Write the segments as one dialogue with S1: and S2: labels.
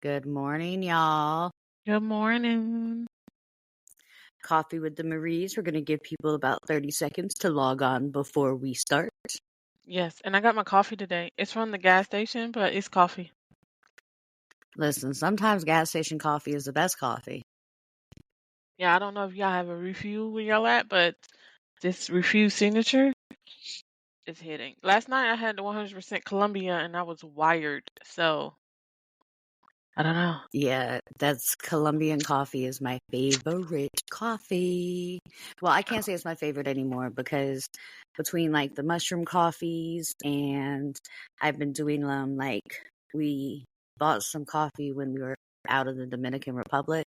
S1: Good morning, y'all.
S2: Good morning.
S1: Coffee with the Maries. We're going to give people about 30 seconds to log on before we start.
S2: Yes, and I got my coffee today. It's from the gas station, but it's coffee.
S1: Listen, sometimes gas station coffee is the best coffee.
S2: Yeah, I don't know if y'all have a refuel where y'all at, but this refuel signature is hitting. Last night I had the 100% Columbia and I was wired, so I don't know.
S1: Yeah, that's Colombian coffee is my favorite coffee. Well, I can't say it's my favorite anymore because between like the mushroom coffees and I've been doing them we bought some coffee when we were out of the Dominican Republic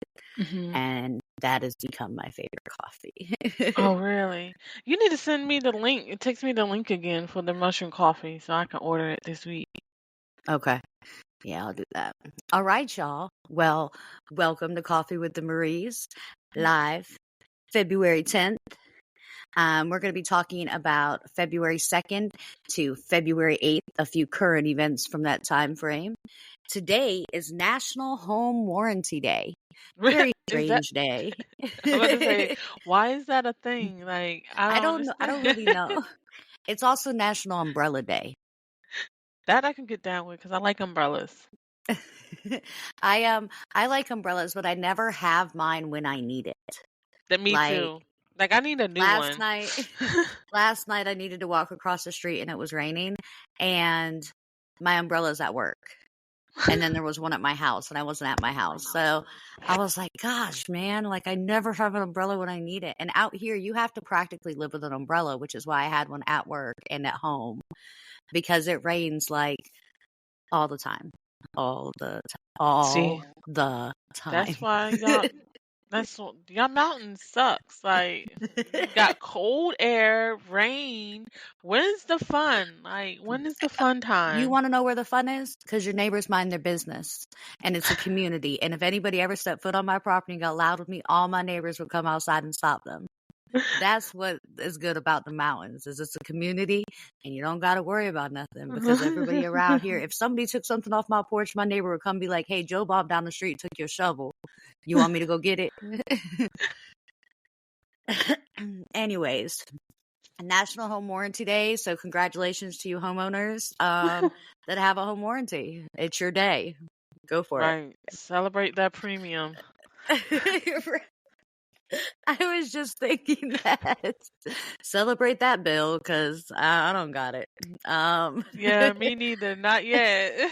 S1: and that has become my favorite coffee.
S2: Oh, really? You need to send me the link. It takes me the link again for the mushroom coffee so I can order it this week.
S1: Okay. Yeah, I'll do that. All right, y'all. Well, welcome to Coffee with the Maries, live February 10th. We're going to be talking about February 2nd to February 8th, a few current events from that time frame. Today is National Home Warranty Day. Very strange day.
S2: I'm about to say, why is that a thing? Like, I don't
S1: I don't really know. It's also National Umbrella Day.
S2: That I can get down with because I like umbrellas.
S1: I like umbrellas, but I never have mine when I need it.
S2: Me too. Like I need a new one.
S1: Last night I needed to walk across the street and it was raining and my umbrella's at work. And then there was one at my house and I wasn't at my house. So I was like, gosh, man, like I never have an umbrella when I need it. And out here you have to practically live with an umbrella, which is why I had one at work and at home because it rains like all the time. All the time.
S2: That's why y'all mountains sucks. Like you got cold air, rain. When's the fun? Like when is the fun time?
S1: You want to know where the fun is? Because your neighbors mind their business, and it's a community. And if anybody ever stepped foot on my property and got loud with me, all my neighbors would come outside and stop them. That's what is good about the mountains is it's a community and you don't got to worry about nothing because everybody around here, if somebody took something off my porch, my neighbor would come be like, hey, Joe Bob down the street took your shovel. You want me to go get it? Anyways, National Home Warranty Day. So congratulations to you homeowners that have a home warranty. It's your day. Go for it.
S2: Celebrate that premium.
S1: I was just thinking that. Celebrate that bill because I don't got it.
S2: Yeah, me neither. Not yet.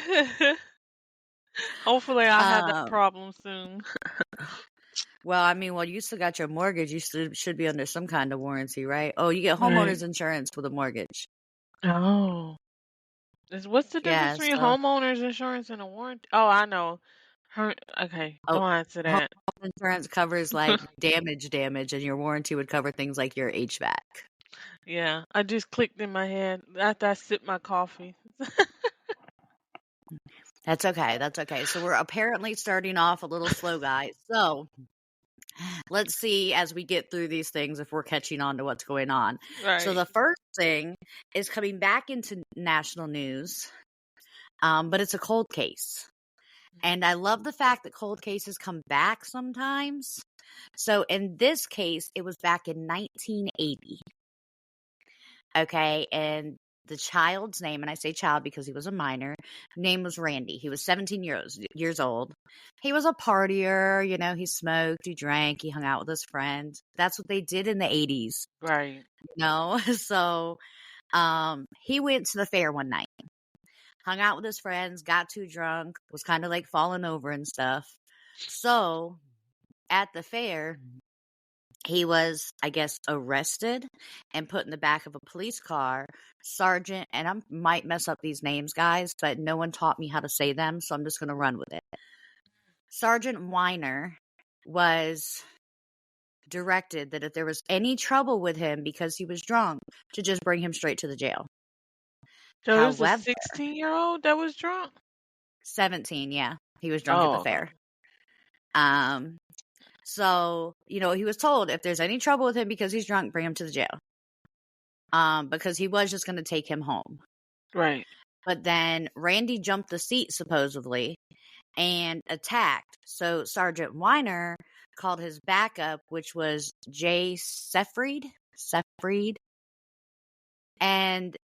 S2: Hopefully I'll have that problem soon.
S1: Well, I mean, you still got your mortgage. You should be under some kind of warranty, right? Oh, you get homeowners insurance with a mortgage.
S2: Oh. What's the difference between homeowners insurance and a warranty? Oh, I know. Okay, go on to that.
S1: Home insurance covers like damage, and your warranty would cover things like your HVAC.
S2: Yeah, I just clicked in my head after I sipped my coffee.
S1: That's okay. So we're apparently starting off a little slow, guys. So let's see as we get through these things if we're catching on to what's going on. Right. So the first thing is coming back into national news, but it's a cold case. And I love the fact that cold cases come back sometimes. So in this case, it was back in 1980. Okay, and the child's name, and I say child because he was a minor, name was Randy. He was 17 years old. He was a partier, he smoked, he drank, he hung out with his friends. That's what they did in the 80s.
S2: Right.
S1: So he went to the fair one night, hung out with his friends, got too drunk, was kind of like falling over and stuff. So at the fair, he was, I guess, arrested and put in the back of a police car. Sergeant, and I might mess up these names, guys, but no one taught me how to say them, so I'm just going to run with it. Sergeant Weiner was directed that if there was any trouble with him because he was drunk, to just bring him straight to the jail.
S2: So it was a 16-year-old that was drunk?
S1: 17, yeah. He was drunk at the fair. So, he was told if there's any trouble with him because he's drunk, bring him to the jail. Because he was just going to take him home.
S2: Right.
S1: But then Randy jumped the seat, supposedly, and attacked. So Sergeant Weiner called his backup, which was Jay Seyfried. And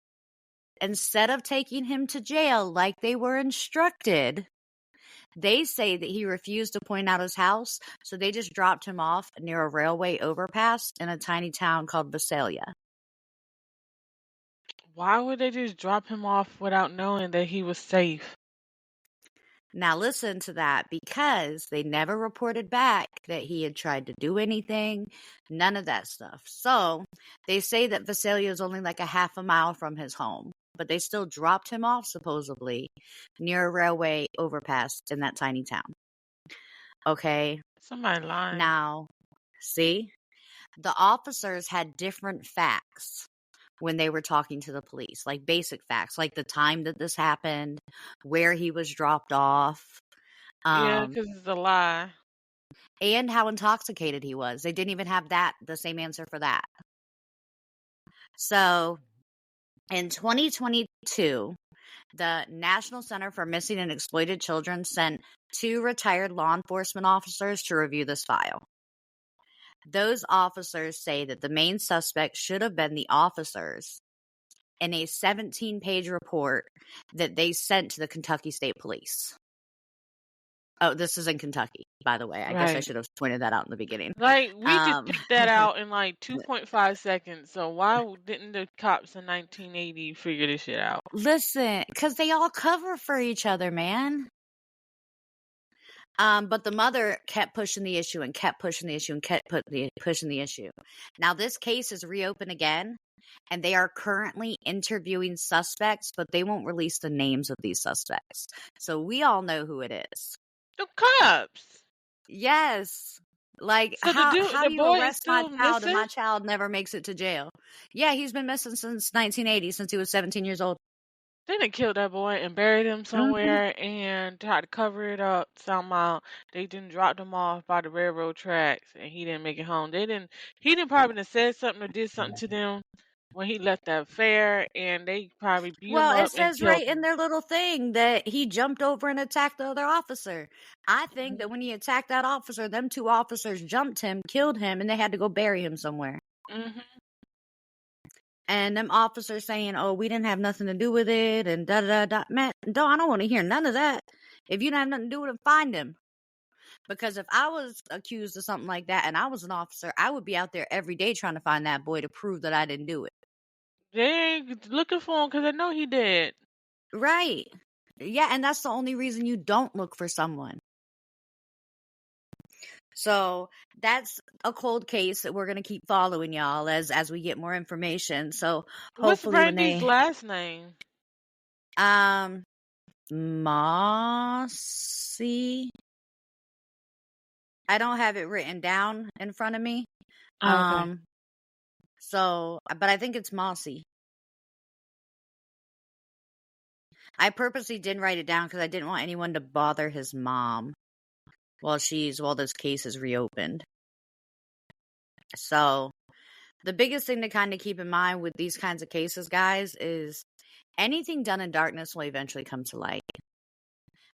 S1: instead of taking him to jail like they were instructed, they say that he refused to point out his house, so they just dropped him off near a railway overpass in a tiny town called Visalia.
S2: Why would they just drop him off without knowing that he was safe?
S1: Now listen to that, because they never reported back that he had tried to do anything, none of that stuff. So they say that Visalia is only like a half a mile from his home, but they still dropped him off supposedly near a railway overpass in that tiny town. Okay,
S2: Somebody lying.
S1: now see, the officers had different facts when they were talking to the police, like basic facts, like the time that this happened, where he was dropped off,
S2: Yeah, because it's a lie.
S1: and how intoxicated he was. They didn't even have the same answer for that. So in 2022, the National Center for Missing and Exploited Children sent 2 retired law enforcement officers to review this file. Those officers say that the main suspect should have been the officers in a 17-page report that they sent to the Kentucky State Police. Oh, this is in Kentucky, by the way. I guess I
S2: Right.
S1: should have pointed that out in the beginning.
S2: Like, we just picked that out in like 2.5 seconds. So why didn't the cops in 1980 figure this shit out?
S1: Listen, because they all cover for each other, man. But the mother kept pushing the issue and kept pushing the issue and kept pushing the issue. Now this case is reopened again, and they are currently interviewing suspects, but they won't release the names of these suspects. So we all know who it is.
S2: The cops.
S1: Yes. Like,
S2: So
S1: how
S2: the
S1: do you
S2: boy is
S1: arrest my
S2: still
S1: child and
S2: missing?
S1: my child never makes it to jail? Yeah, he's been missing since 1980, since he was 17 years old.
S2: They done killed that boy and buried him somewhere and tried to cover it up somehow. They didn't drop him off by the railroad tracks and he didn't make it home. He didn't probably have said something or did something to them when he left that fair, and they probably beat him
S1: Well, it
S2: up and
S1: says
S2: killed
S1: right in
S2: him.
S1: their little thing that he jumped over and attacked the other officer. I think that when he attacked that officer, them 2 officers jumped him, killed him, and they had to go bury him somewhere.
S2: Mm-hmm.
S1: And them officers saying, "Oh, we didn't have nothing to do with it," and da da da. Man, I don't want to hear none of that. If you don't have nothing to do with it, find him. Because if I was accused of something like that and I was an officer, I would be out there every day trying to find that boy to prove that I didn't do it.
S2: They ain't looking for him because I know he dead.
S1: Right. Yeah, and that's the only reason you don't look for someone. So that's a cold case that we're going to keep following, y'all, as we get more information. So
S2: What's
S1: hopefully when
S2: Brandy's
S1: they
S2: last name?
S1: Mossy, I don't have it written down in front of me.
S2: Okay.
S1: So but I think it's Mossy. I purposely didn't write it down because I didn't want anyone to bother his mom while this case is reopened. So the biggest thing to kind of keep in mind with these kinds of cases, guys, is anything done in darkness will eventually come to light.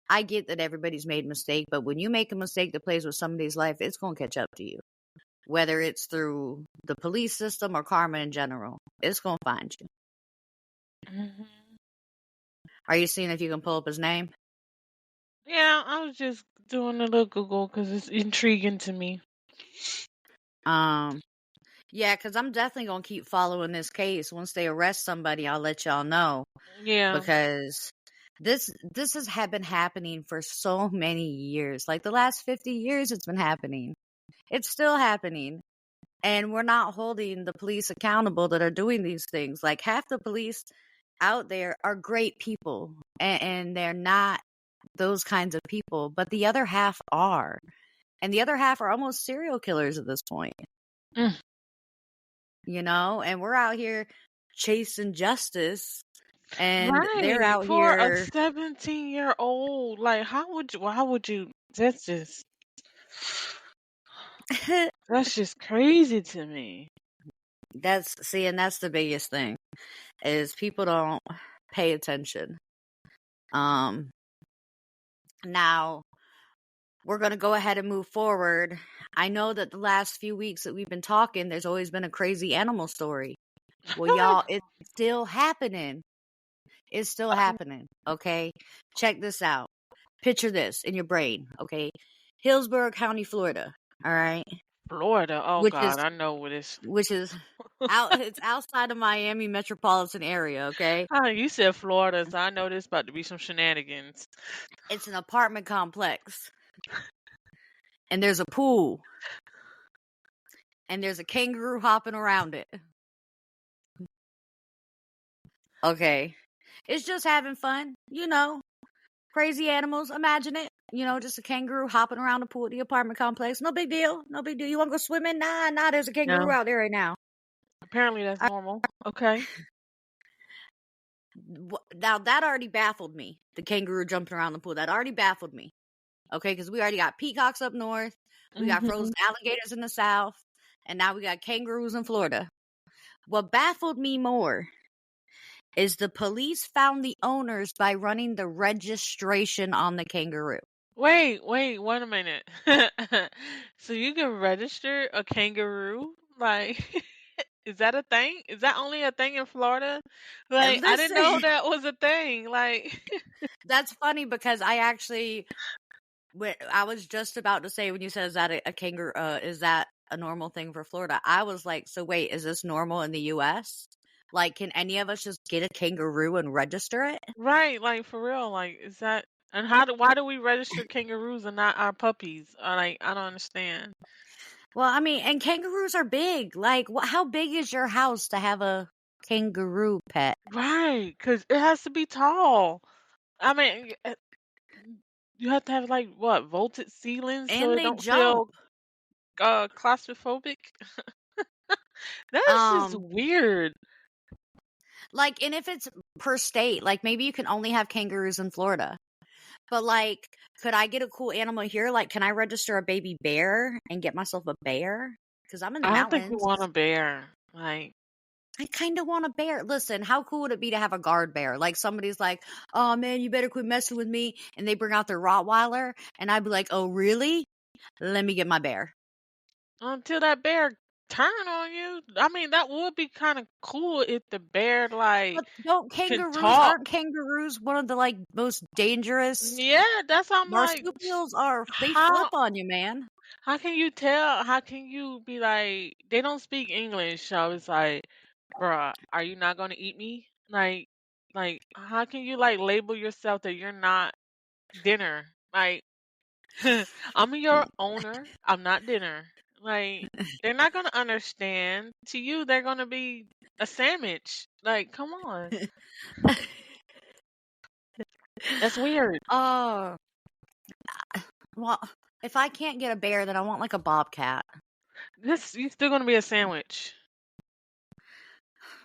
S1: I get that everybody's made a mistake, but when you make a mistake that plays with somebody's life, it's going to catch up to you. Whether it's through the police system or karma in general, it's going to find you.
S2: Mm-hmm.
S1: Are you seeing if you can pull up his name?
S2: Yeah, I was just doing a little Google because it's intriguing to me.
S1: Yeah, because I'm definitely going to keep following this case. Once they arrest somebody, I'll let y'all know.
S2: Yeah.
S1: Because this has been happening for so many years. Like the last 50 years it's been happening. It's still happening. And we're not holding the police accountable that are doing these things. Like half the police out there are great people. And they're not those kinds of people. But the other half are. And the other half are almost serial killers at this point.
S2: Mm.
S1: You know, and we're out here chasing justice, and they're
S2: Right.
S1: out
S2: For a
S1: here.
S2: 17-year-old, like, why would you, that's just crazy to me.
S1: And that's the biggest thing is people don't pay attention. Now, we're going to go ahead and move forward. I know that the last few weeks that we've been talking, there's always been a crazy animal story. Well, y'all, it's still happening. It's still happening, okay? Check this out. Picture this in your brain, okay? Hillsborough County, Florida, all right?
S2: Florida. Oh
S1: Which
S2: God,
S1: is
S2: I know what it's.
S1: it's outside of Miami metropolitan area, okay?
S2: Ah, you said Florida, so I know there's about to be some shenanigans.
S1: It's an apartment complex. And there's a pool. And there's a kangaroo hopping around it. Okay. It's just having fun, crazy animals. Imagine it. Just a kangaroo hopping around the pool at the apartment complex. No big deal. No big deal. You want to go swimming? Nah, there's a kangaroo
S2: No,
S1: out there right now.
S2: apparently that's normal. Okay.
S1: Now, that already baffled me. The kangaroo jumping around the pool. That already baffled me. Okay, because we already got peacocks up north. We got frozen alligators in the south. And now we got kangaroos in Florida. What baffled me more is the police found the owners by running the registration on the kangaroo.
S2: Wait a minute. So you can register a kangaroo? Like, is that a thing? Is that only a thing in Florida?
S1: And
S2: Like, I didn't know
S1: listen,
S2: that was a thing. Like,
S1: that's funny because I was just about to say when you said, is that a kangaroo, is that a normal thing for Florida? I was like, so wait, is this normal in the U.S.? Like, can any of us just get a kangaroo and register it?
S2: right, like for real, like is that and why do we register kangaroos and not our puppies? Like, I don't understand.
S1: Well, I mean, and kangaroos are big. Like, how big is your house to have a kangaroo pet?
S2: Right, because it has to be tall. I mean, you have to have like what, vaulted ceilings so
S1: And
S2: it
S1: they
S2: don't
S1: jump.
S2: feel claustrophobic. That is just
S1: Um,
S2: weird.
S1: like, and if it's per state, like maybe you can only have kangaroos in Florida. But like, could I get a cool animal here? Like, can I register a baby bear and get myself a bear? Because I'm in the
S2: I don't think you
S1: mountains.
S2: want a bear. Like,
S1: I kind of want a bear. Listen, how cool would it be to have a guard bear? Like somebody's like, "Oh man, you better quit messing with me," and they bring out their Rottweiler, and I'd be like, "Oh really? Let me get my bear."
S2: until that bear turn on you. I mean, that would be kind of cool if the bear like
S1: But don't
S2: can
S1: kangaroos?
S2: talk.
S1: Aren't kangaroos one of the like most dangerous?
S2: Yeah, that's how I'm like,
S1: Marsupials they flip
S2: how
S1: on you, man.
S2: how can you tell? How can you be like they don't speak English? So it's like, bruh, are you not gonna eat me? Like how can you like label yourself that you're not dinner? Like I'm your owner. I'm not dinner. Like they're not gonna understand. To you, they're gonna be a sandwich. Like, come on, that's weird.
S1: Oh, well, if I can't get a bear, then I want like a bobcat.
S2: This you still gonna be a sandwich.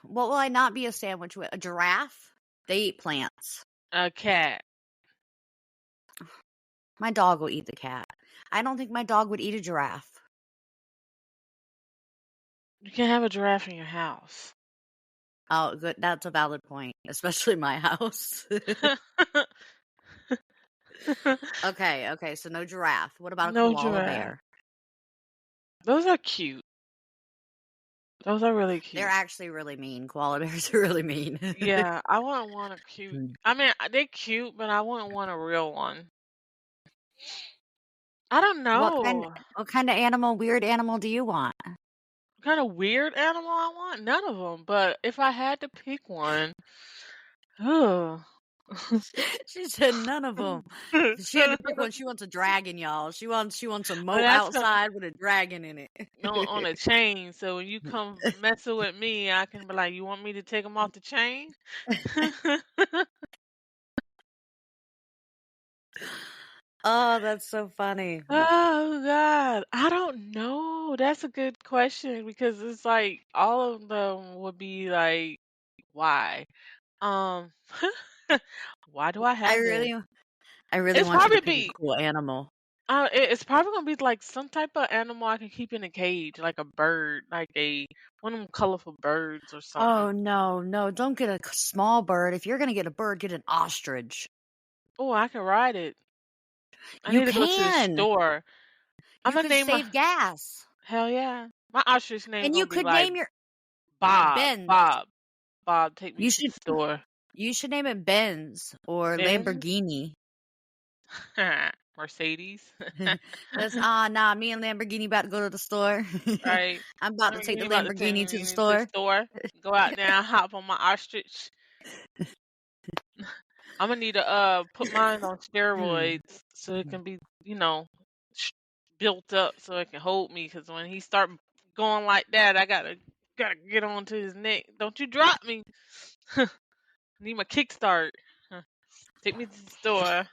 S1: What will I not be a sandwich with? A giraffe? They eat plants.
S2: A cat.
S1: My dog will eat the cat. I don't think my dog would eat a giraffe.
S2: You can't have a giraffe in your house.
S1: Oh, good. That's a valid point, especially my house. Okay, so no giraffe. What about a
S2: No
S1: koala
S2: giraffe.
S1: bear?
S2: Those are cute. Those are really
S1: They're
S2: cute.
S1: actually really mean. Koala bears are really mean.
S2: Yeah, I wouldn't want a cute.
S1: Mm.
S2: I mean, they're cute, but I wouldn't want a real one. I don't
S1: What kind
S2: know.
S1: what kind of animal, weird animal do you want?
S2: What kind of weird animal I want? None of them. But if I had to pick one, oh.
S1: She said none of them. She had to pick one. She wants a dragon, y'all. She wants a
S2: Well,
S1: moat
S2: that's gonna
S1: outside with a dragon in
S2: on
S1: it.
S2: a chain. So when you come messing with me, I can be like, "You want me to take them off the chain?"
S1: Oh, that's so funny.
S2: Oh God, I don't know. That's a good question because it's like all of them would be like, why? Um, why do I
S1: I
S2: have this?
S1: really I really
S2: It's
S1: want you to
S2: probably
S1: pick a
S2: be,
S1: cool animal.
S2: it's probably gonna be like some type of animal I can keep in a cage, like a bird, like a one of them colorful birds or something.
S1: Oh no, no, don't get a small bird. If you're gonna get a bird, get an ostrich.
S2: Oh, I can ride it. I
S1: You
S2: need to go to the
S1: can.
S2: store. I'm
S1: You
S2: gonna
S1: could
S2: name
S1: save
S2: my
S1: gas.
S2: hell yeah. My ostrich name
S1: And
S2: gonna
S1: you
S2: be
S1: could
S2: like
S1: name your
S2: Bob.
S1: Benz.
S2: Bob, take me
S1: You
S2: to the
S1: should
S2: store.
S1: name it Benz or
S2: Benz,
S1: Lamborghini.
S2: Mercedes,
S1: That's nah, me and Lamborghini about to go to the store.
S2: right?
S1: I'm about to take the
S2: Lamborghini about to take
S1: Lamborghini to the
S2: me to the
S1: store.
S2: store. Go out there and hop on my ostrich. I'm gonna need to put mine on steroids so it can be, sh- built up so it can hold me. Cause when he start going like that, I gotta get onto his neck. Don't you drop me? Need my kickstart. Take me to the store.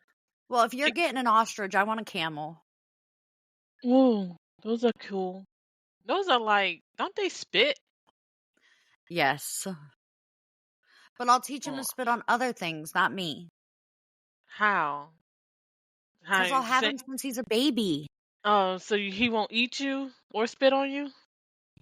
S1: Well, if you're
S2: Kick-
S1: getting an ostrich, I want a camel.
S2: Ooh, those are cool. Those are like, don't they spit?
S1: Yes. But I'll teach him to
S2: Oh,
S1: spit on other things, not me.
S2: how? How
S1: Because I'll
S2: you
S1: have
S2: say?
S1: him since he's a baby.
S2: Oh, so he won't eat you or spit on you?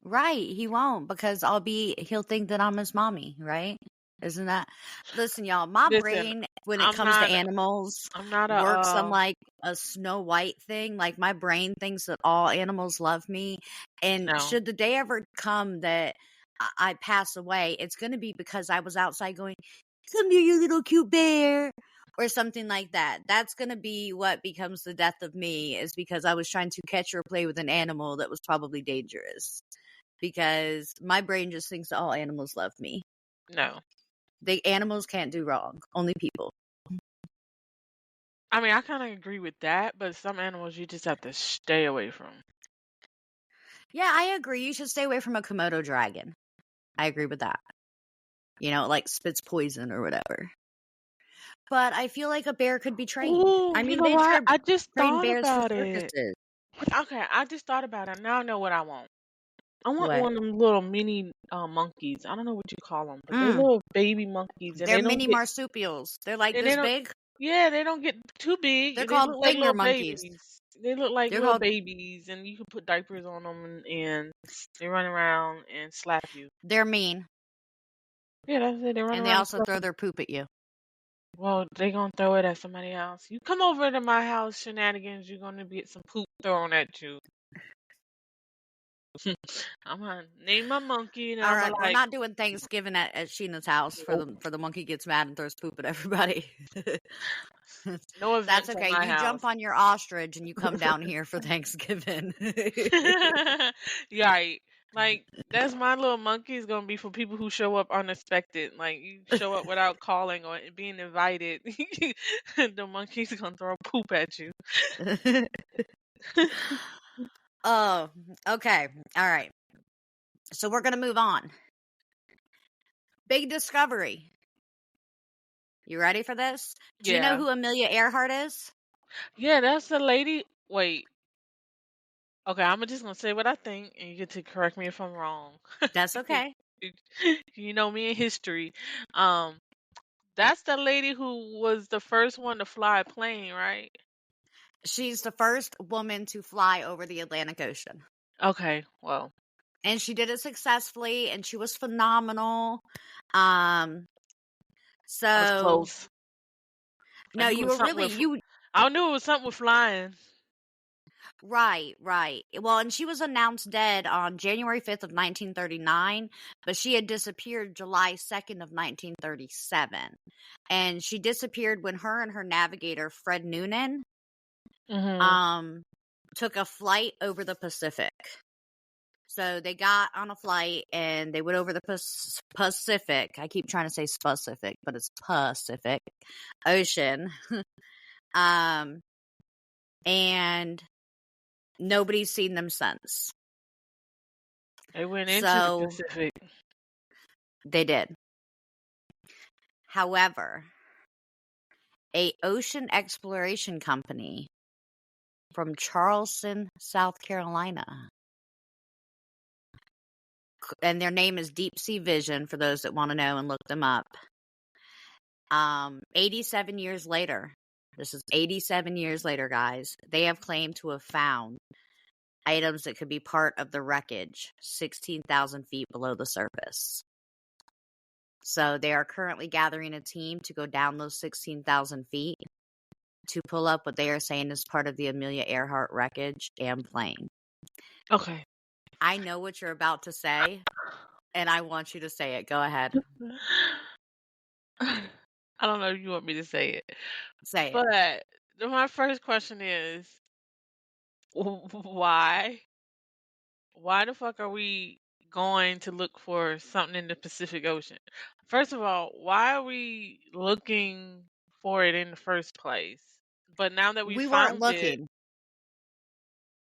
S1: Right. He won't because he'll think that I'm his mommy, right? Isn't that? Listen, y'all, my
S2: Listen,
S1: brain, when it
S2: I'm
S1: comes to
S2: not.
S1: animals,
S2: I'm not a.
S1: works on like a Snow White thing. Like my brain thinks that all animals love me. And
S2: No.
S1: should the day ever come that I pass away, it's going to be because I was outside going, "Come here, you little cute bear," or something like that. That's going to be what becomes the death of me, is because I was trying to catch or play with an animal that was probably dangerous. Because my brain just thinks that all animals love me.
S2: No.
S1: Animals can't do wrong. Only people.
S2: I mean, I kind of agree with that, but some animals you just have to stay away from.
S1: Yeah, I agree. You should stay away from a Komodo dragon. I agree with that. Like spits poison or whatever. But I feel like a bear could be trained.
S2: Ooh,
S1: I
S2: you
S1: mean,
S2: know
S1: they
S2: what? I just
S1: train
S2: thought
S1: bears for
S2: about it.
S1: circuses.
S2: Okay, I just thought about it. Now I know what I want. I want
S1: What?
S2: one of them little mini monkeys. I don't know what you call them, but they're
S1: Mm,
S2: little baby monkeys, and
S1: they're
S2: they don't
S1: mini
S2: get.
S1: marsupials. They're like
S2: And they
S1: this
S2: don't.
S1: big.
S2: Yeah, they don't get too big.
S1: They're
S2: And they
S1: called
S2: look like
S1: finger
S2: little
S1: monkeys.
S2: babies. They look like
S1: They're
S2: little
S1: called.
S2: babies, and you can put diapers on them, and they run around and slap you.
S1: They're mean,
S2: Yeah, that's it. They run
S1: and they
S2: around and
S1: also
S2: slap
S1: throw
S2: you.
S1: their poop at you.
S2: Well, they gonna throw it at somebody else. You come over to my house, shenanigans. You're gonna get some poop thrown at you. I'm gonna name my monkey, and
S1: All
S2: I'm
S1: right,
S2: gonna
S1: we're not doing Thanksgiving at Sheena's house for
S2: nope,
S1: the monkey gets mad and throws poop at everybody.
S2: no
S1: That's
S2: events at
S1: okay.
S2: my
S1: You
S2: house.
S1: jump on your ostrich and you come down here for Thanksgiving.
S2: Yeah, right. Like that's my little monkey is gonna be for people who show up unexpected. Like you show up without calling or being invited. The monkey's gonna throw poop at you.
S1: Oh, okay. All right. So we're going to move on. Big discovery. You ready for this? Do you know
S2: Yeah.
S1: who Amelia Earhart is?
S2: Yeah, that's the lady. Wait. Okay, I'm just gonna say what I think, and you get to correct me if I'm wrong.
S1: That's okay.
S2: You know me in history. Um, that's the lady who was the first one to fly a plane, right?
S1: She's the first woman to fly over the Atlantic Ocean.
S2: Okay, well,
S1: And she did it successfully, and she was phenomenal. Um,
S2: I was
S1: so
S2: close. I
S1: no,
S2: knew it
S1: you
S2: was
S1: were
S2: something
S1: really
S2: with. I knew it was something with flying.
S1: right. Well, and she was announced dead on January 5th of 1939, but she had disappeared July 2nd of 1937. And she disappeared when her and her navigator, Fred Noonan,
S2: Mhm.
S1: took a flight over the Pacific. So they got on a flight and they went over the Pacific. I keep trying to say specific, but it's Pacific Ocean. And nobody's seen them since.
S2: They went into the
S1: So
S2: Pacific.
S1: they did. However, a ocean exploration company from Charleston, South Carolina, and their name is Deep Sea Vision for those that want to know and look them up. 87 years later, this is 87 years later, guys, they have claimed to have found items that could be part of the wreckage 16,000 feet below the surface. So they are currently gathering a team to go down those 16,000 feet to pull up what they are saying is part of the Amelia Earhart wreckage and plane.
S2: Okay.
S1: I know what you're about to say, and I want you to say it. Go ahead.
S2: I don't know if you want me to say it,
S1: Say it.
S2: but my first question is why? Why the fuck are we going to look for something in the Pacific Ocean? First of all, why are we looking for it in the first place? But now that we
S1: We weren't
S2: found it,
S1: looking.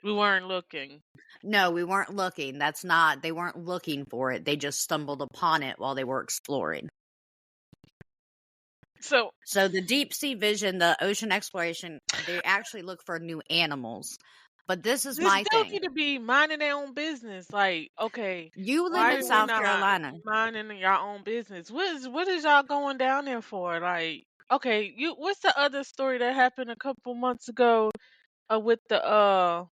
S2: we weren't looking.
S1: No, we weren't looking. They weren't looking for it. They just stumbled upon it while they were exploring.
S2: So
S1: the deep sea vision, the ocean exploration, they actually look for new animals. But this is
S2: they
S1: my
S2: still
S1: thing.
S2: need to be minding their own business. Like, okay,
S1: You live
S2: why
S1: in
S2: are we
S1: South
S2: not
S1: Carolina.
S2: minding your own business? What is y'all going down there for? Like, okay, what's the other story that happened a couple months ago with the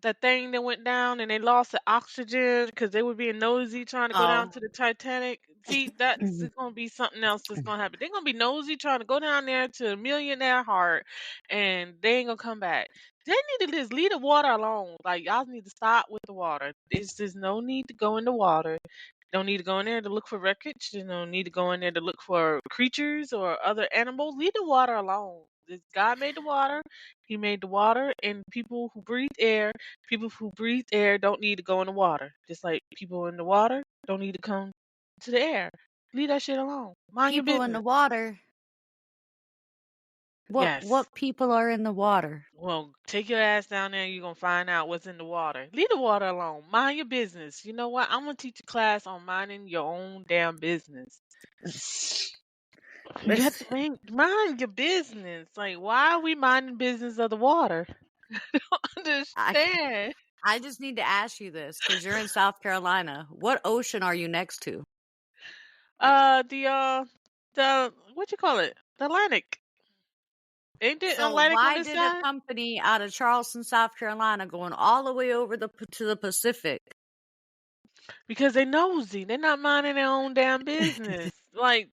S2: that thing that went down and they lost the oxygen because they were being nosy trying to go down
S1: Oh.
S2: to the Titanic. See, that's going to be something else that's going to happen. They're going to be nosy trying to go down there to a millionaire heart and they ain't going to come back. They need to just leave the water alone. Like, y'all need to stop with the water. There's no need to go in the water. Don't need to go in there to look for wreckage. You don't need to go in there to look for creatures or other animals. Leave the water alone. God made the water. He made the water, and people who breathe air don't need to go in the water. Just like people in the water don't need to come to the air. Leave that shit alone. Mind your
S1: People in the
S2: business.
S1: water.
S2: Yes.
S1: What people are in the water?
S2: Well, take your ass down there and you're going to find out what's in the water. Leave the water alone. Mind your business. You know what? I'm going to teach a class on minding your own damn business. You have to mind your business. Like, why are we minding business of the water? I don't understand.
S1: I just need to ask you this because you're in South Carolina. What ocean are you next to?
S2: The what you call it? The Atlantic. Ain't it
S1: So
S2: Atlantic on
S1: why
S2: this
S1: did a
S2: side?
S1: company out of Charleston, South Carolina, going all the way over to the Pacific?
S2: Because they nosy. They're not minding their own damn business. Like,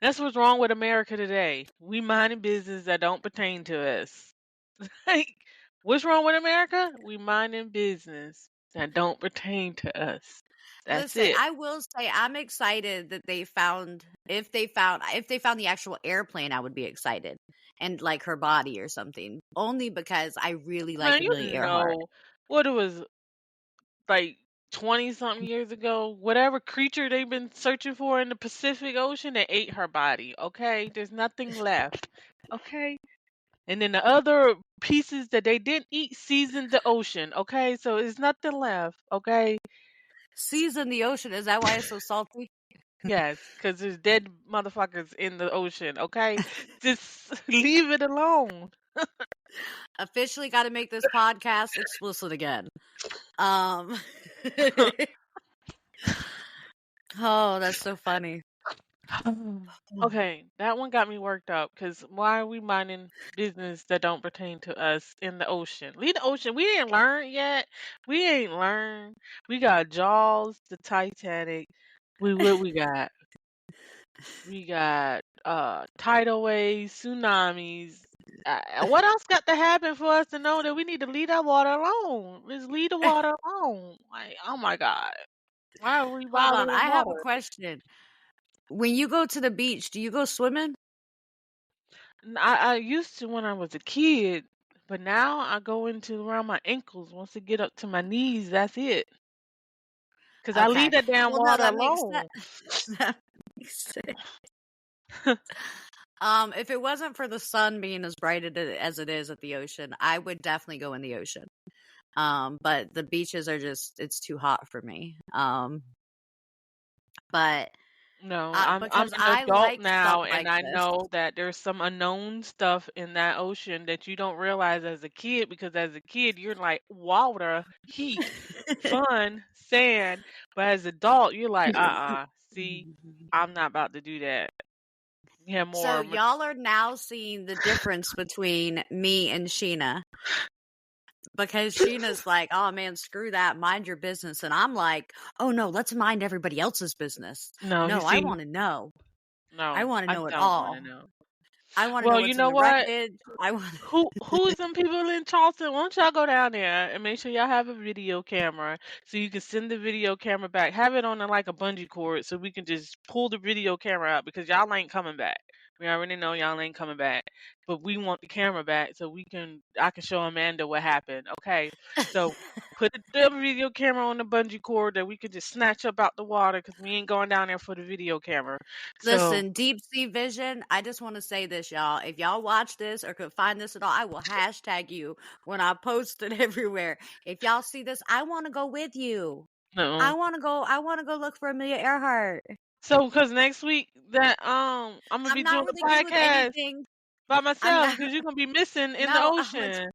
S2: that's what's wrong with America today. We minding business that don't pertain to us. Like, what's wrong with America? We minding business that don't pertain to us. That's
S1: Listen,
S2: it.
S1: I will say I'm excited that they found if they found the actual airplane, I would be excited. And like her body or something. Only because I really like
S2: Man, you
S1: Amelia Earhart.
S2: know what it was like 20 something years ago, whatever creature they've been searching for in the Pacific Ocean, they ate her body. Okay, there's nothing left. Okay, and then the other pieces that they didn't eat seasoned the ocean. Okay, so there's nothing left. Okay,
S1: Season the ocean, is that why it's so salty?
S2: yes, because there's dead motherfuckers in the ocean. Okay, just leave it alone.
S1: Officially got to make this podcast explicit again. Oh, that's so funny.
S2: Okay, that one got me worked up because why are we minding business that don't pertain to us in the ocean? Leave the ocean. We ain't learned yet. We ain't learned. We got Jaws, the Titanic. What we got? We got tidal waves, tsunamis. What else got to happen for us to know that we need to leave that water alone? Let's leave the water alone. Like, oh my God. Why are we
S1: Hold on,
S2: bothering
S1: I have a
S2: water?
S1: question. When you go to the beach, do you go swimming?
S2: I used to when I was a kid, but now I go into around my ankles. Once it get up to my knees, that's it. Cause I leave
S1: Okay.
S2: that damn
S1: Well, no,
S2: water
S1: that makes
S2: alone.
S1: sense. That makes sense. If it wasn't for the sun being as bright as it is at the ocean, I would definitely go in the ocean. But the beaches are it's too hot for me. But
S2: No, I'm
S1: because
S2: an
S1: I
S2: adult
S1: like stuff
S2: now, and
S1: like
S2: I
S1: this.
S2: know that there's some unknown stuff in that ocean that you don't realize as a kid. Because as a kid, you're like water, heat, fun, sand. But as an adult, you're like, see, I'm not about to do that. Yeah,
S1: So
S2: more.
S1: y'all are now seeing the difference between me and Sheena. Because Sheena's like, oh man, screw that, mind your business. And I'm like, oh no, let's mind everybody else's business.
S2: No, you
S1: No, I
S2: see,
S1: want to know. I
S2: no,
S1: want to
S2: I
S1: know it
S2: don't want
S1: all.
S2: to know.
S1: I want to know
S2: Well, you
S1: what's in
S2: know
S1: the
S2: what?
S1: wreckage. I want.
S2: Who's them people in Charleston? Why don't y'all go down there and make sure y'all have a video camera so you can send the video camera back. Have it on like a bungee cord so we can just pull the video camera out because y'all ain't coming back. We already know y'all ain't coming back, but we want the camera back so I can show Amanda what happened. Okay, so put the video camera on the bungee cord that we could just snatch up out the water because we ain't going down there for the video camera. So
S1: Listen, deep sea vision. I just want to say this, y'all. If y'all watch this or could find this at all, I will hashtag you when I post it everywhere. If y'all see this, I want to go with you.
S2: no.
S1: I want to go. I want to go look for Amelia Earhart.
S2: So, because next week that I'm gonna
S1: I'm
S2: be
S1: not
S2: doing the
S1: really good with
S2: podcast
S1: anything.
S2: by
S1: I'm
S2: myself
S1: not.
S2: because you're gonna be missing in the
S1: No,
S2: ocean.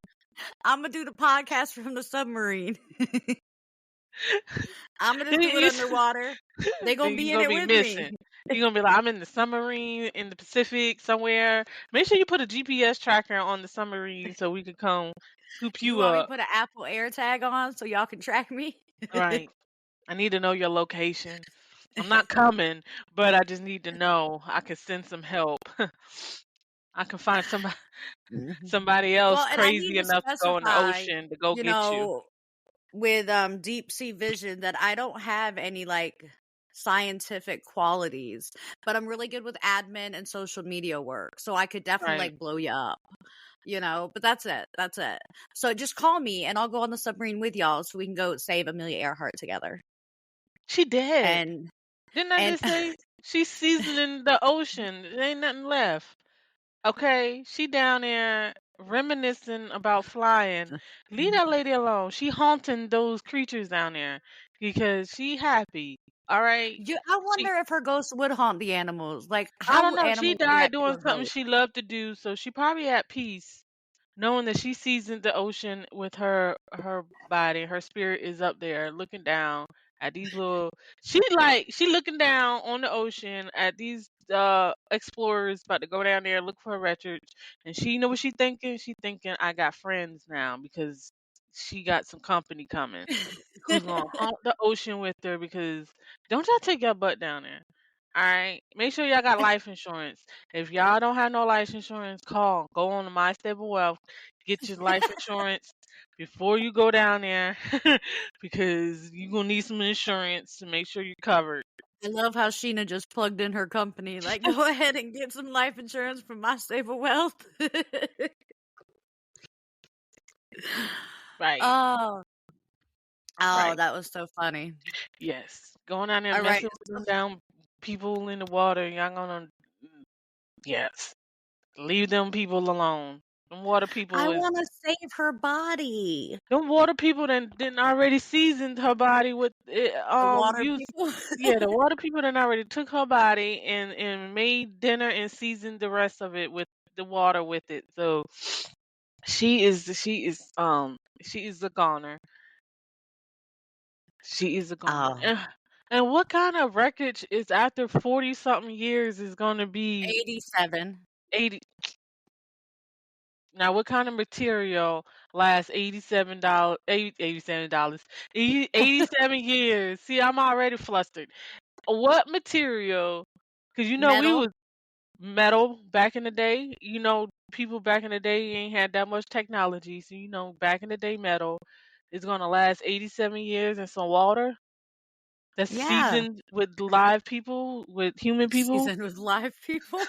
S1: I'm gonna do the podcast from the submarine. I'm gonna just do it
S2: You-
S1: underwater. They gonna be
S2: you're
S1: in
S2: gonna
S1: it
S2: be
S1: with me.
S2: missing. You're gonna be like, I'm in the submarine in the Pacific somewhere. Make sure you put a GPS tracker on the submarine so we can come scoop
S1: You
S2: you
S1: want me to
S2: up.
S1: put an Apple AirTag on so y'all can track me?
S2: All right. I need to know your location. I'm not coming, but I just need to know. I can send some help. I can find
S1: Mhm.
S2: somebody else
S1: Well, and I need
S2: crazy
S1: to
S2: enough to go in the
S1: specify,
S2: ocean to go
S1: you
S2: get you.
S1: know, with deep sea vision that I don't have any like scientific qualities, but I'm really good with admin and social media work. So I could definitely
S2: Right.
S1: like blow you up, but that's it. That's it. So just call me and I'll go on the submarine with y'all so we can go save Amelia Earhart together.
S2: She dead.
S1: And
S2: Didn't I
S1: and
S2: just say she's seasoning the ocean? There ain't nothing left. Okay, she down there reminiscing about flying. Leave that lady alone. She haunting those creatures down there because she happy. All right.
S1: I
S2: She
S1: wonder if her ghost would haunt the animals. Like,
S2: I
S1: how
S2: don't
S1: will
S2: know. She
S1: animals
S2: died
S1: react to
S2: doing
S1: a
S2: something
S1: ghost?
S2: she loved to do, so she probably at peace, knowing that she seasoned the ocean with her body. Her spirit is up there looking down at these little. She looking down on the ocean at these explorers about to go down there look for a refuge, and she know what she thinking. She thinking I got friends now because she got some company coming who's gonna haunt the ocean with her because don't y'all take your butt down there. All right. Make sure y'all got life insurance. If y'all don't have no life insurance, call. Go on to My Stable Wealth. Get your life insurance before you go down there because you're going to need some insurance to make sure you're covered.
S1: I love how Sheena just plugged in her company. Like, go ahead and get some life insurance from My Stable Wealth.
S2: Right.
S1: Oh,
S2: Right.
S1: that was so funny.
S2: Yes. Going down there
S1: All right.
S2: messing with them down people in the water. Y'all going to, yes. Leave them people alone. Them water
S1: I
S2: people is
S1: want to save her body.
S2: them water people that didn't already seasoned her body with
S1: The water
S2: use
S1: people.
S2: yeah, the water people that already took her body and made dinner and seasoned the rest of it with the water with it. So she is a goner. She is a goner.
S1: Oh,
S2: And what kind of wreckage is after 40 something years is going to be
S1: 87.
S2: 80? Now, what kind of material lasts $87, $87, 87 years? See, I'm already flustered. What material? Because we
S1: Metal.
S2: was metal back in the day. People back in the day ain't had that much technology. So, back in the day, metal is going to last 87 years in some water that's
S1: Yeah.
S2: seasoned with live people, with human people.
S1: Seasoned with live people.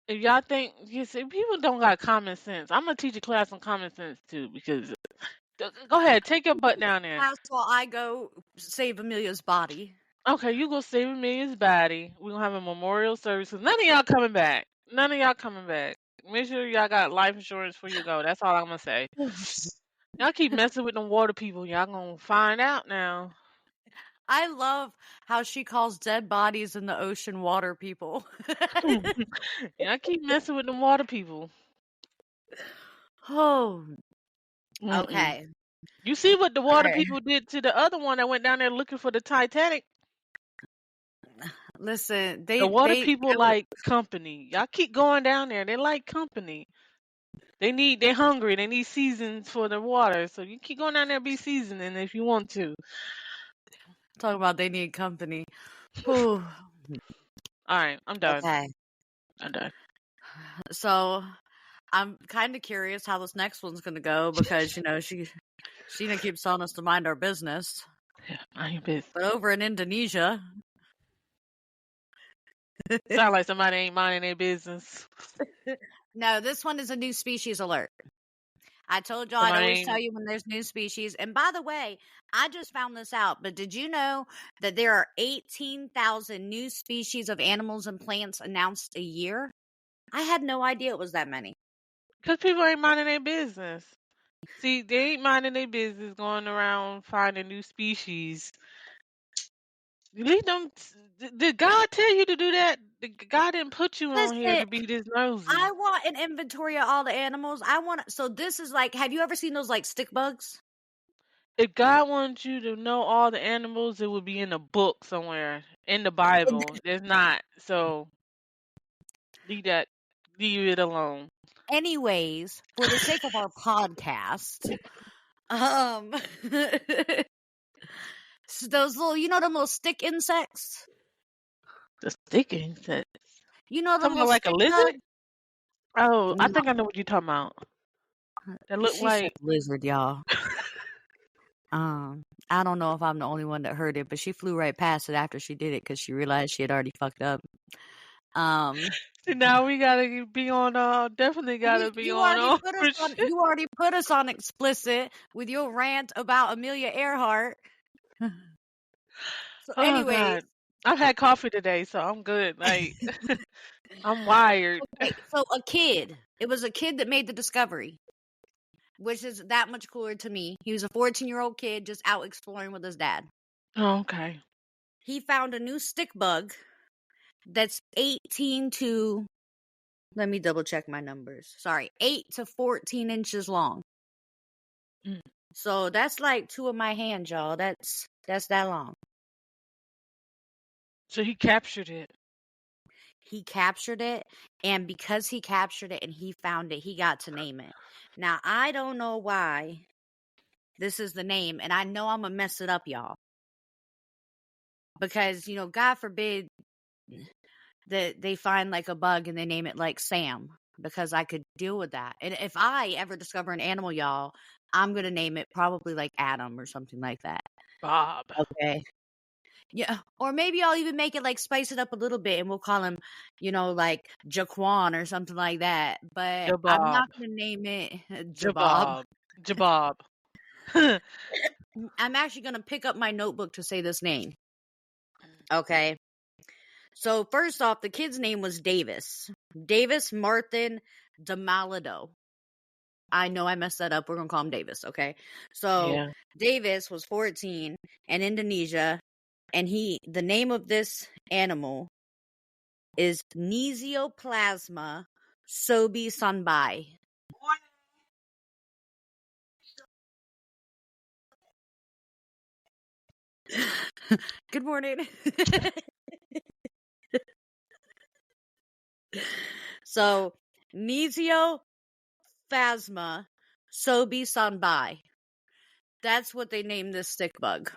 S2: If y'all think, you see, people don't got common sense. I'm going to teach a class on common sense too because go ahead, take your butt down there.
S1: That's while I go save Amelia's body.
S2: Okay, you go save Amelia's body. We're gonna have a memorial service 'cause none of y'all coming back. None of y'all coming back. Make sure y'all got life insurance before you go. That's all I'm gonna say. Y'all keep messing with them water people. Y'all gonna find out now.
S1: I love how she calls dead bodies in the ocean water people.
S2: Y'all keep messing with them water people.
S1: Oh,
S2: Mm-mm.
S1: okay.
S2: You see what the
S1: All
S2: water
S1: right.
S2: people did to the other one that went down there looking for the Titanic?
S1: Listen,
S2: The water
S1: they
S2: people like company. Y'all keep going down there. They like company. They're hungry. They need seasons for the water. So you keep going down there, be seasoning if you want to.
S1: talk about they need company. Whew.
S2: All right, I'm done.
S1: Okay.
S2: I'm done.
S1: So I'm kind of curious how this next one's going to go because, Sheena keeps telling us to mind our business.
S2: Yeah, I ain't pissed.
S1: But over in Indonesia.
S2: Sound like somebody ain't minding their business.
S1: No, this one is a new species alert. I told y'all I'd
S2: Somebody
S1: always
S2: ain't.
S1: tell you when there's new species. And by the way, I just found this out, but did you know that there are 18,000 new species of animals and plants announced a year? I had no idea it was that many.
S2: Because people ain't minding their business. See, they ain't minding their business going around finding new species. Leave them. Did God tell you to do that? God didn't put you on here
S1: Listen,
S2: to be this nosy.
S1: I want an inventory of all the animals. So this is like, have you ever seen those like stick bugs?
S2: If God wants you to know all the animals, it would be in a book somewhere in the Bible. There's not. So leave that. Leave it alone.
S1: Anyways, for the sake of our podcast, so those little, them little stick insects?
S2: The stick insects.
S1: You know the
S2: Something
S1: little
S2: like a
S1: stick
S2: lizard?
S1: bug?
S2: Oh, I
S1: No,
S2: think I know what you're talking about. That look
S1: she said
S2: like.
S1: lizard, y'all. I don't know if I'm the only one that heard it, but she flew right past it after she did it because she realized she had already fucked up.
S2: See, now we gotta be on. Definitely gotta be on.
S1: You already put us on explicit with your rant about Amelia Earhart. So,
S2: Oh
S1: anyways,
S2: God, I've had coffee today, so I'm good. Like I'm wired.
S1: okay, so it was a kid that made the discovery, which is that much cooler to me. He was a 14-year-old kid just out exploring with his dad.
S2: Oh, okay.
S1: He found a new stick bug that's 18 to, let me double check my numbers. Sorry, 8 to 14 inches long.
S2: Mm.
S1: So that's like 2 of my hands, y'all. That's that long.
S2: So he captured it.
S1: He captured it, and because he captured it and he found it, he got to name it. Now, I don't know why this is the name, and I know I'm gonna mess it up, y'all. Because, God forbid that they find like a bug and they name it like Sam, because I could deal with that. And if I ever discover an animal, y'all, I'm gonna name it probably like Adam or something like that.
S2: Bob.
S1: Okay. Yeah, or maybe I'll even make it like spice it up a little bit, and we'll call him, like Jaquan or something like that. But I'm
S2: Jabob.
S1: not gonna name it Jabob.
S2: Jabob. Jabob.
S1: I'm actually gonna pick up my notebook to say this name. Okay. So first off, the kid's name was Davis Martin Damalido. I know I messed that up. We're gonna call him Davis, okay? So
S2: Yeah.
S1: Davis was 14 in Indonesia, and the name of this animal is Nesioplasma sobi sanbai. Good morning. So, Nesioplasma sobi sanbai. That's what they named this stick bug.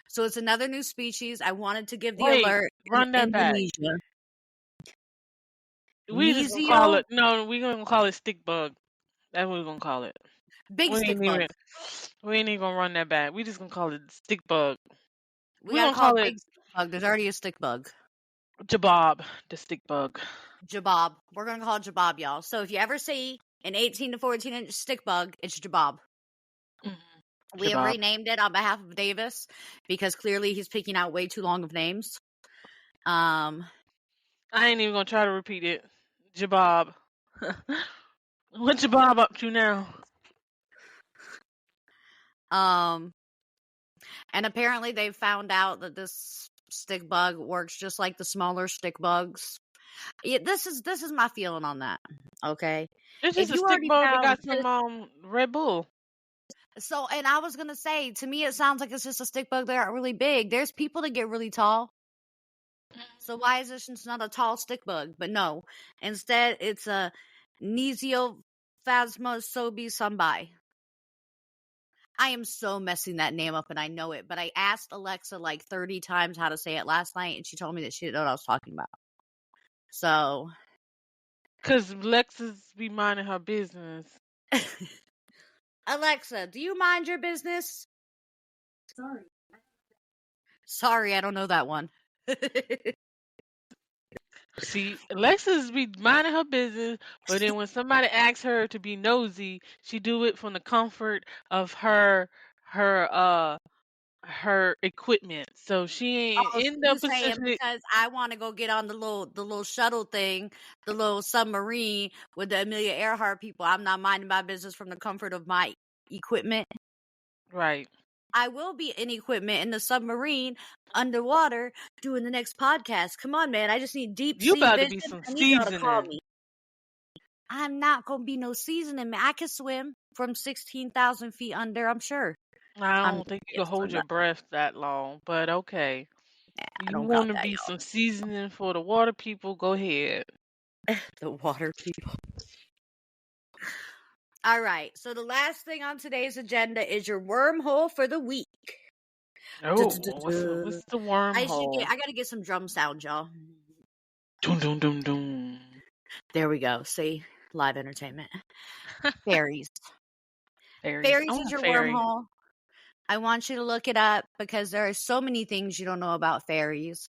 S1: So it's another new species. I wanted to give the
S2: Wait,
S1: alert in
S2: run that back.
S1: Indonesia.
S2: We just gonna call it. No, we gonna call it stick bug. That's what we gonna call it.
S1: Big stick bug.
S2: We ain't even gonna run that back. We just gonna call it stick bug.
S1: We
S2: We
S1: gotta
S2: gonna
S1: call
S2: call
S1: it
S2: it
S1: big stick bug. There's already a stick bug.
S2: Jabob, the stick bug.
S1: Jabob. We're gonna call it Jabob, y'all. So if you ever see an 18 to 14 inch stick bug, it's Jabob.
S2: Mm-hmm.
S1: We have renamed it on behalf of Davis because clearly he's picking out way too long of names.
S2: I ain't even gonna try to repeat it. Jabob. What Jabob up to now?
S1: And apparently they found out that this stick bug works just like the smaller stick bugs. Yeah, this is my feeling on that. Okay.
S2: It's just a stick bug that got some Red Bull.
S1: So, and I was gonna say, to me, it sounds like it's just a stick bug that aren't really big. There's people that get really tall. So why is this not a tall stick bug? But no, instead it's a Nesioplasma sobi sambai. I am so messing that name up, and I know it. But I asked Alexa like 30 times how to say it last night, and she told me that she didn't know what I was talking about. So,
S2: Cause Lexus be minding her business.
S1: Alexa, do you mind your business? Sorry, I don't know that one.
S2: See, Lexus be minding her business, but then when somebody asks her to be nosy, she do it from the comfort of her her equipment. So she ain't
S1: Oh, so
S2: in the
S1: you saying
S2: position.
S1: because I want to go get on the little shuttle thing, the little submarine with the Amelia Earhart people, I'm not minding my business from the comfort of my equipment.
S2: Right.
S1: I will be in equipment in the submarine underwater doing the next podcast. Come on, man. I just need deep
S2: You
S1: sea
S2: about to
S1: vision.
S2: be some
S1: I need y'all to call
S2: seasoning.
S1: me. I'm not going to be no seasoning, man. I can swim from 16,000 feet under, I'm sure.
S2: I
S1: I'm
S2: don't think you
S1: yes,
S2: can hold
S1: I'm
S2: your
S1: not.
S2: breath that long, but okay.
S1: I
S2: You
S1: don't got
S2: want to
S1: that,
S2: be some seasoning for the water people? Go ahead.
S1: y'all. The water people. All right. So the last thing on today's agenda is your wormhole for the week.
S2: Oh, what's the wormhole?
S1: I gotta get some drum sound, y'all.
S2: Dum dum dum dum.
S1: There we go. See, live entertainment. Fairies.
S2: Fairies. I
S1: Fairies is
S2: want
S1: your
S2: fairy.
S1: wormhole. I want you to look it up because there are so many things you don't know about fairies.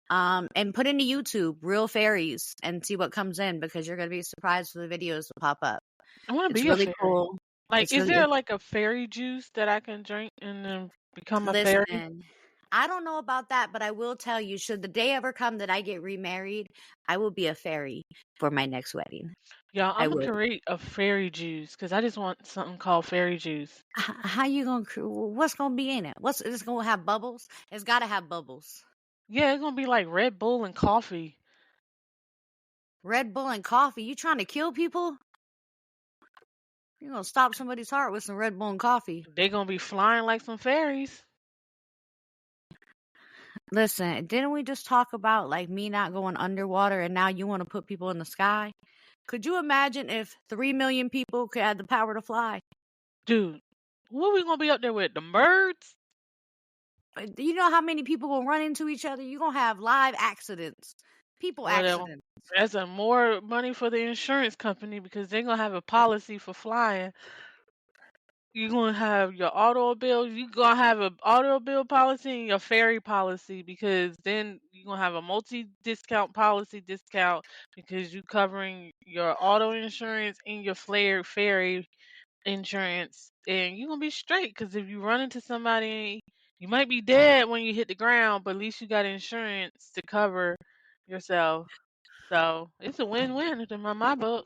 S1: And put into YouTube real fairies and see what comes in because you're gonna be surprised with the videos that pop up.
S2: I want to
S1: It's
S2: be a
S1: really
S2: fairy.
S1: cool.
S2: Like,
S1: It's
S2: is
S1: really
S2: there like a fairy juice that I can drink and then become a fairy?
S1: Listen. I don't know about that, but I will tell you, should the day ever come that I get remarried, I will be a fairy for my next wedding.
S2: Yeah,
S1: I
S2: I'm gonna
S1: will.
S2: create a fairy juice because I just want something called fairy juice.
S1: How you gonna? What's gonna be in it? What's it's gonna have bubbles? It's gotta have bubbles.
S2: Yeah, it's gonna be like Red Bull and coffee.
S1: Red Bull and coffee. You trying to kill people? You're gonna stop somebody's heart with some Red Bull and coffee.
S2: They gonna be flying like some fairies.
S1: Listen, didn't we just talk about like me not going underwater and now you want to put people in the sky? Could you imagine if 3 million people could have the power to fly?
S2: Dude, what we gonna be up there with? The birds?
S1: You know how many people gonna run into each other? You're gonna have live accidents. People
S2: Well,
S1: accidents.
S2: that's a more money for the insurance company because they're gonna have a policy for flying. You're gonna have your automobile. You're gonna have an automobile policy and your ferry policy because then you're gonna have a multi-discount policy discount because you covering your auto insurance and your ferry insurance, and you're gonna be straight. Because if you run into somebody, you might be dead when you hit the ground, but at least you got insurance to cover yourself. So it's a win-win in my book.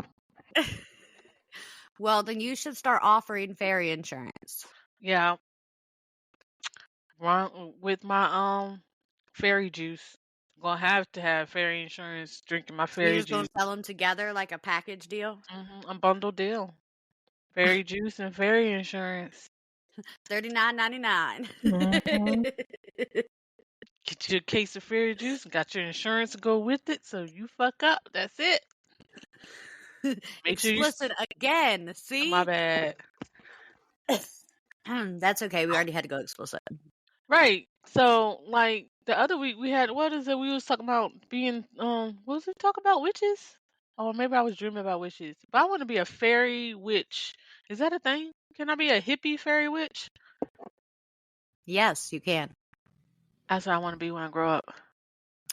S1: Well, then you should start offering ferry insurance.
S2: Yeah, run with my fairy juice. Gonna have to have fairy insurance. Drinking my
S1: You
S2: fairy
S1: just gonna
S2: juice.
S1: sell them together like a package deal?
S2: A bundle deal. Fairy juice and fairy insurance.
S1: $39.99.
S2: hmm Get you a case of fairy juice and got your insurance to go with it. So you fuck up. That's it. Make sure you.
S1: Explicit again.
S2: My
S1: See?
S2: bad.
S1: That's okay. We already had to go explicit.
S2: Right. So like the other week we had what is it? We was talking about being what was it talk about witches? Or maybe I was dreaming about witches. But I want to be a fairy witch. Is that a thing? Can I be a hippie fairy witch?
S1: Yes, you can.
S2: That's what I want to be when I grow up.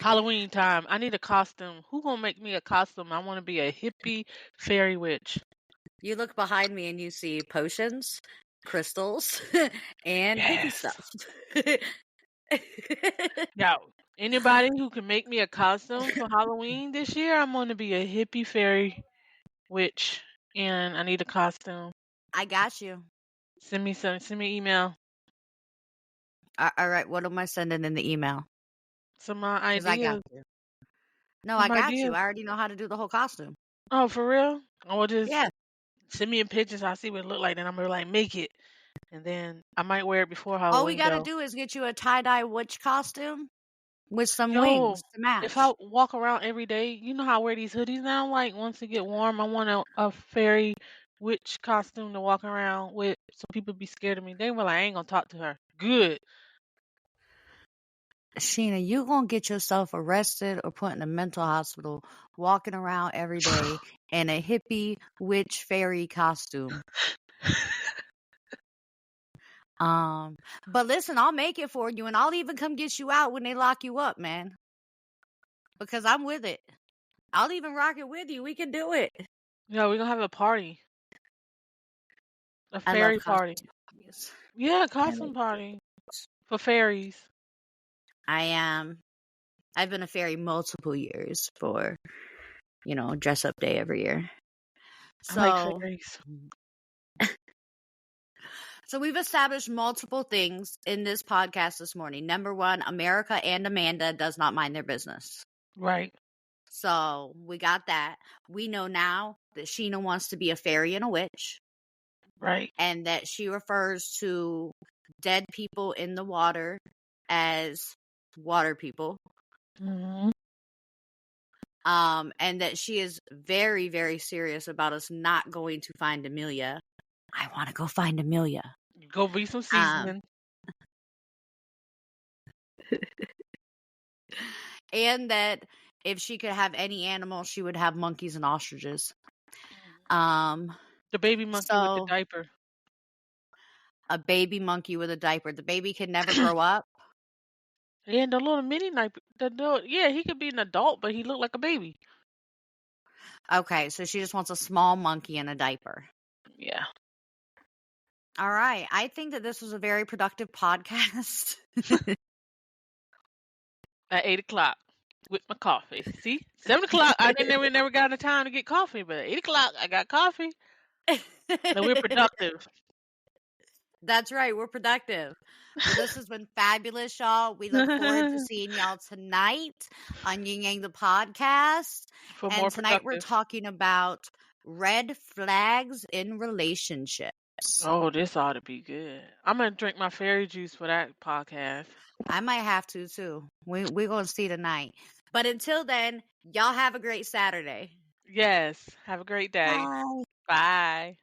S2: Halloween time. I need a costume. Who gonna make me a costume? I want to be a hippie fairy witch.
S1: You look behind me and you see potions, crystals, and hippie
S2: Yes.
S1: stuff.
S2: Now, anybody who can make me a costume for Halloween this year, I'm gonna be a hippie fairy witch, and I need a costume.
S1: I got you.
S2: Send me email.
S1: All right, what am I sending in the email?
S2: Some
S1: Because I got
S2: ideas.
S1: you. No, I
S2: Some
S1: got you.
S2: ideas.
S1: I already know how to do the whole costume.
S2: Oh, for real? Or just
S1: Yeah.
S2: send me a picture so I see what it look like, then I'm gonna like make it. And then I might wear it before
S1: All we
S2: Halloween
S1: got to
S2: though.
S1: do is get you a tie-dye witch costume with some wings
S2: Yo,
S1: to
S2: if I
S1: match.
S2: walk around every day, you know how I wear these hoodies now? Like once it get warm, I want a fairy witch costume to walk around with so people be scared of me. They were like, I ain't gonna talk to her. Good.
S1: Sheena, you gonna get yourself arrested or put in a mental hospital walking around every day in a hippie witch fairy costume. But listen, I'll make it for you and I'll even come get you out when they lock you up, man. Because I'm with it. I'll even rock it with you. We can do it.
S2: Yeah, we're gonna have a party. A
S1: I love
S2: fairy party.
S1: costume parties.
S2: Yeah,
S1: I
S2: costume
S1: like
S2: party for fairies.
S1: I am. I've been a fairy multiple years for, dress up day every year.
S2: I like
S1: So,
S2: fairies.
S1: so we've established multiple things in this podcast this morning. Number one, America and Amanda does not mind their business.
S2: Right.
S1: So we got that. We know now that Sheena wants to be a fairy and a witch.
S2: Right.
S1: And that she refers to dead people in the water as water people.
S2: Mm-hmm.
S1: And that she is very, very serious about us not going to find Amelia. I want to go find Amelia.
S2: Go be some seasoning.
S1: And that if she could have any animal, she would have monkeys and ostriches.
S2: The baby monkey with the diaper.
S1: A baby monkey with a diaper. The baby can never grow up.
S2: And the little mini diaper. Yeah, he could be an adult, but he looked like a baby.
S1: Okay, so she just wants a small monkey in a diaper.
S2: Yeah.
S1: All right. I think that this was a very productive podcast.
S2: At 8 o'clock with my coffee. See? 7 o'clock, I never got the time to get coffee, but at 8 o'clock, I got coffee. So we're productive.
S1: That's right. We're productive. Well, this has been fabulous, y'all. We look forward to seeing y'all tonight on Yin Yang the podcast.
S2: For
S1: and
S2: more
S1: tonight
S2: productive.
S1: we're talking about red flags in relationships.
S2: Oh, this ought to be good. I'm going to drink my fairy juice for that podcast.
S1: I might have to, too. We're going to see tonight. But until then, y'all have a great Saturday.
S2: Yes. Have a great day.
S1: Bye.
S2: Bye.